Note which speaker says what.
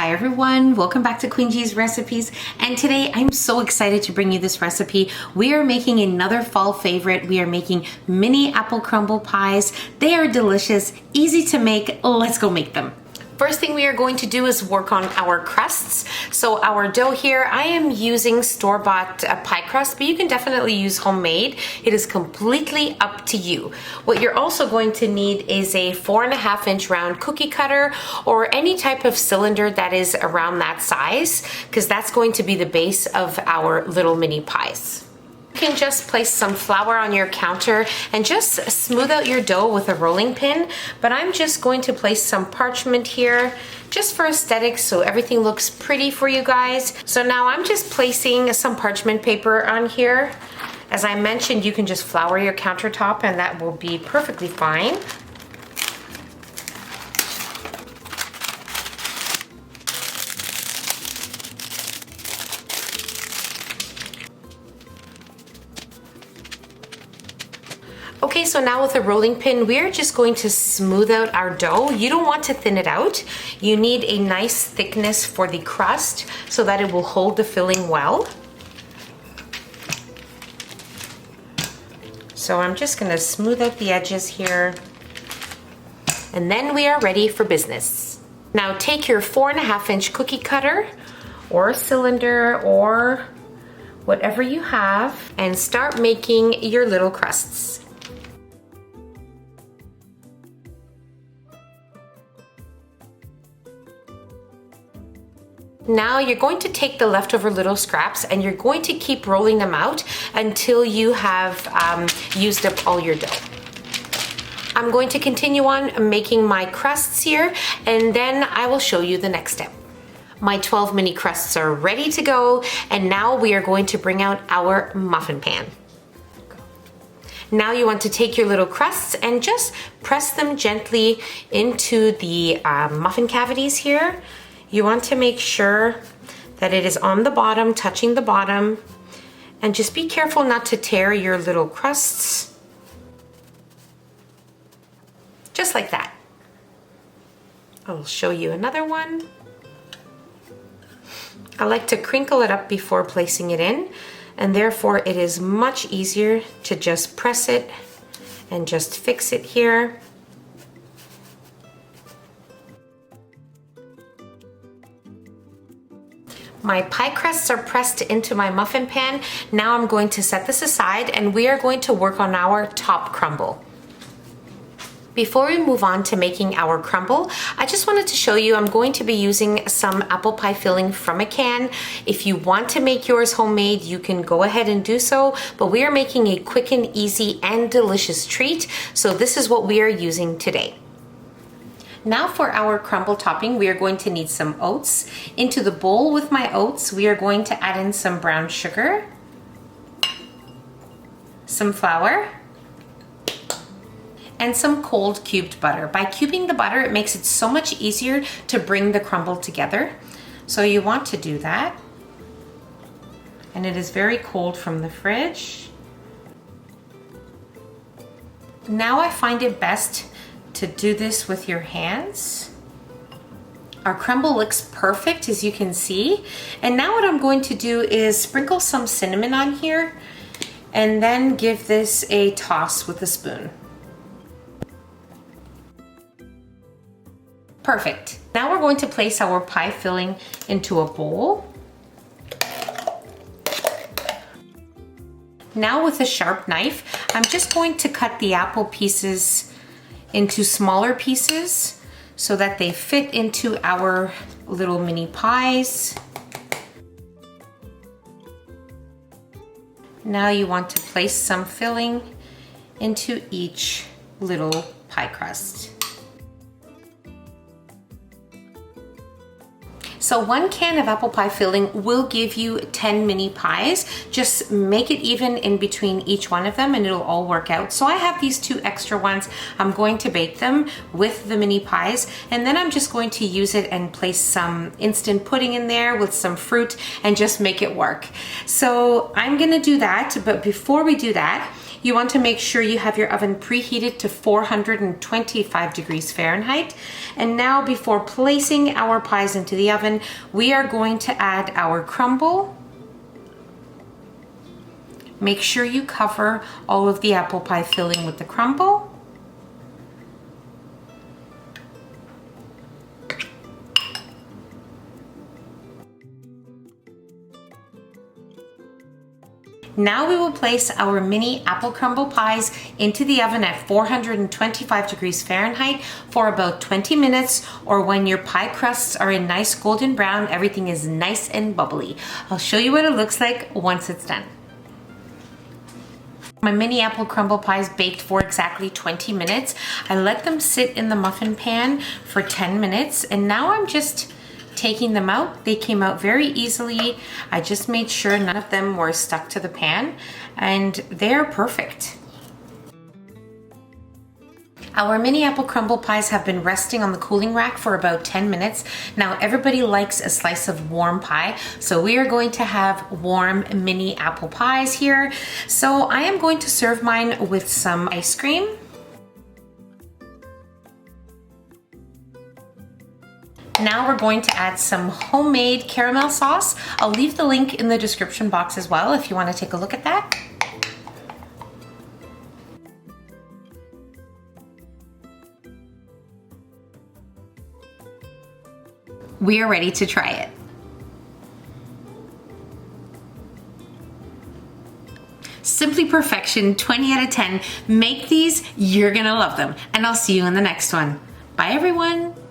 Speaker 1: Hi everyone, welcome back to Queen G's Recipes, and today I'm so excited to bring you this recipe. We are making another fall favorite. We are making mini apple crumble pies. They are delicious, easy to make. Let's go make them. First thing we are going to do is work on our crusts. So our dough here, I am using store-bought pie crust, but you can definitely use homemade. It is completely up to you. What you're also going to need is a 4.5-inch round cookie cutter or any type of cylinder that is around that size, because that's going to be the base of our little mini pies. You can just place some flour on your counter and just smooth out your dough with a rolling pin, but I'm just going to place some parchment here just for aesthetics so everything looks pretty for you guys. So now I'm just placing some parchment paper on here. As I mentioned, you can just flour your countertop and that will be perfectly fine. Okay, so now with a rolling pin, we're just going to smooth out our dough. You don't want to thin it out. You need a nice thickness for the crust so that it will hold the filling well. So I'm just gonna smooth out the edges here. And then we are ready for business. Now take your 4.5-inch cookie cutter or cylinder or whatever you have and start making your little crusts. Now you're going to take the leftover little scraps and you're going to keep rolling them out until you have used up all your dough. I'm going to continue on making my crusts here and then I will show you the next step. My 12 mini crusts are ready to go, and now we are going to bring out our muffin pan. Now you want to take your little crusts and just press them gently into the muffin cavities here. You want to make sure that it is on the bottom, touching the bottom, and just be careful not to tear your little crusts. Just like that. I'll show you another one. I like to crinkle it up before placing it in, and therefore it is much easier to just press it and just fix it here. My pie crusts are pressed into my muffin pan. Now I'm going to set this aside and we are going to work on our top crumble. Before we move on to making our crumble, I just wanted to show you I'm going to be using some apple pie filling from a can. If you want to make yours homemade, you can go ahead and do so, but we are making a quick and easy and delicious treat, so this is what we are using today. Now for our crumble topping, we are going to need some oats. Into the bowl with my oats, we are going to add in some brown sugar, some flour, and some cold cubed butter. By cubing the butter, it makes it so much easier to bring the crumble together. So you want to do that. And it is very cold from the fridge. Now I find it best to do this with your hands. Our crumble looks perfect, as you can see. And now what I'm going to do is sprinkle some cinnamon on here and then give this a toss with a spoon. Perfect. Now we're going to place our pie filling into a bowl. Now with a sharp knife, I'm just going to cut the apple pieces into smaller pieces so that they fit into our little mini pies. Now you want to place some filling into each little pie crust. So 1 can of apple pie filling will give you 10 mini pies. Just make it even in between each one of them and it'll all work out. So I have these 2 extra ones. I'm going to bake them with the mini pies, and then I'm just going to use it and place some instant pudding in there with some fruit and just make it work. So I'm gonna do that, but before we do that, You want to make sure you have your oven preheated to 425 degrees Fahrenheit. And now before placing our pies into the oven, we are going to add our crumble. Make sure you cover all of the apple pie filling with the crumble. Now we will place our mini apple crumble pies into the oven at 425 degrees Fahrenheit for about 20 minutes, or when your pie crusts are a nice golden brown, everything is nice and bubbly. I'll show you what it looks like once it's done. My mini apple crumble pies baked for exactly 20 minutes. I let them sit in the muffin pan for 10 minutes, and now I'm just taking them out. They came out very easily. I just made sure none of them were stuck to the pan, and they're perfect. Our mini apple crumble pies have been resting on the cooling rack for about 10 minutes. Now everybody likes a slice of warm pie, so we are going to have warm mini apple pies here. So I am going to serve mine with some ice cream. Now we're going to add some homemade caramel sauce. I'll leave the link in the description box as well if you want to take a look at that. We are ready to try it. Simply perfection, 20 out of 10. Make these, you're gonna love them. And I'll see you in the next one. Bye everyone.